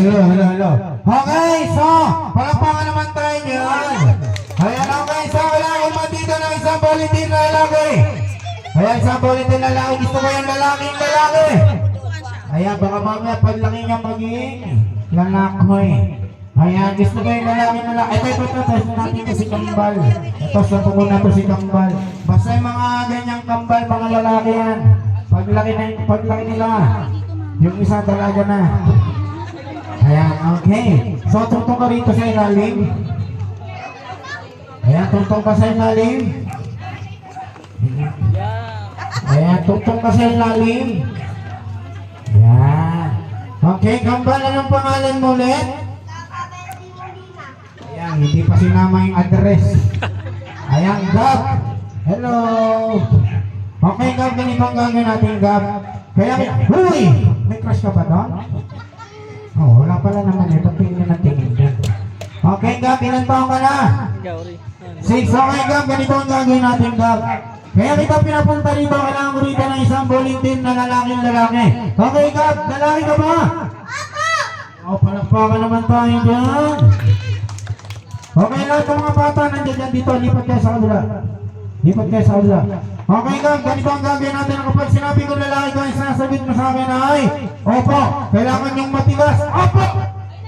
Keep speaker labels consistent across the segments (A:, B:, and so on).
A: Hello. Okay, so, palakpakan naman tayo dyan. Ayan, okay, so, kailangan matito ng isang bulletin na lalaki. Ayan, isang bulletin na lalaki. Gusto ko yung lalaking lalaki. Ayan, baka mamaya paglaki niya maging lalakoy. Ayan, gusto ko yung lalaking lalaki. Ito, test natin ito si Kambal. Ito, sapo na ito si Kambal. Basta yung mga ganyang Kambal, mga lalaki yan. Paglaki nila, yung isa talaga na. Ayan, okay. So, tungtong ka rito sa ilalim. Ayan, tungtong ka sa ilalim. Ayan, tungtong ka sa ilalim. Ayan. Okay, Kambal, anong pangalan mo ulit? Ayan, hindi pa sinama yung address. Ayan, Gab. Hello. Okay, Gab, ganito ang gagawin natin, Gab. Kaya, huy! May crush ka ba doon? Oh, wala pala naman eh. Pagpingin na tingin din. Okay, Gab, ilan taong ka na? 6. Okay, Gab, ganito ang gagawin natin, Gab. Kaya kita pinapunta rito, kailangan mo rito ng isang bowling team na lalaking lalaki. Okay, Gab, lalaki ka ba? Oh, palakpakan naman tayo dyan. Okay, lahat ng mga bata nandiyan dyan dito. Lipat kayo sa kabila. Lipat kayo sa kabila. Okay, Gab, ganito ang gagawin natin. Kapag sinabi ko lalaki ko, isasagot mo sa akin ay, opo, kailangan yung matigas. Opo!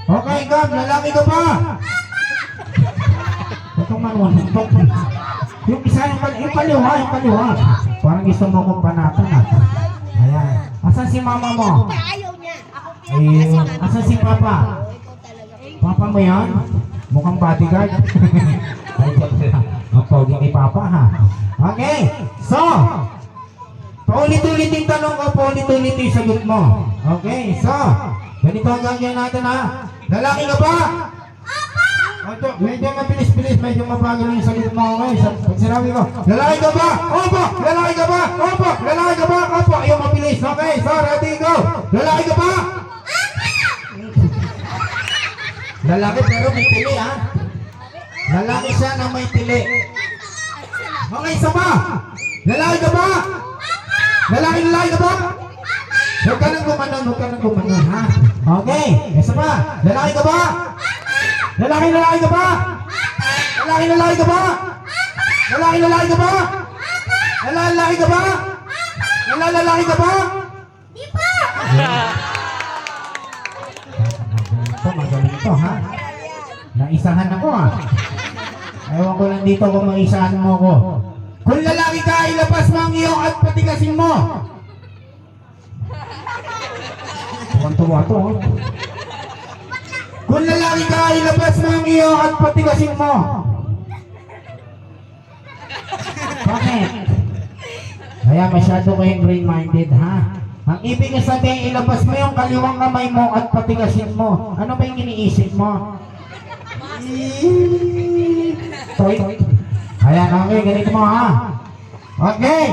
A: Okay, Gab, lalaki ka ba? Itong manuwan, yung isa yung kaliwa. Parang gusto mo kong panatan ha. Ayan. Asan si mama mo?
B: Ayaw niya.
A: Ayun. Asan si papa? Papa mo yan? Mukhang bodyguard. Ang pogi ni papa ha. Okay. So, paulit-ulit yung tanong ko, paulit-ulit yung sagot mo. Okay. So, ganito ang gagawin natin ha. Lalaki ka ba? Medyo mabilis-bilis, medyo mabagal yung sagot mo. Okay, pag sinabi ko, lalaki ka ba? Opo! Lalaki ka ba? Opo! Lalaki ka ba? Opo! Ayaw mabilis. Okay, so ready, go! Lalaki ka ba? Lalaki pero may tili, ha? Lalaki siya na may tili. Okay, isa pa! Lalaki ka ba? Lalaki ka ba? Huwag ka nang gumanon, ha? Okay, isa pa! Lalaki ka ba? Lalaki ka ba? Lalaki ka ba? Lalaki ka ba? Lalaki ka ba? Lalaki ka ba?
B: Di pa!
A: Magaling ito, ha? Naisahan ako, ha? Ewan ko lang dito kung maisahan mo ko. Kung lalaki ka, ilabas mo ang iyong at patigasin mo. Tuwan-tuwa to, ha? Kung lalaki ka, ilabas mo ang iyo at patigasin mo. Bakit? Kaya masyado kayong brain-minded, ha? Ang ibig na sabihin, ilabas mo yung kaliwang kamay mo at patigasin mo. Ano ba yung iniisip mo? Toy. Ayan, okay, ganito mo, ha? Okay.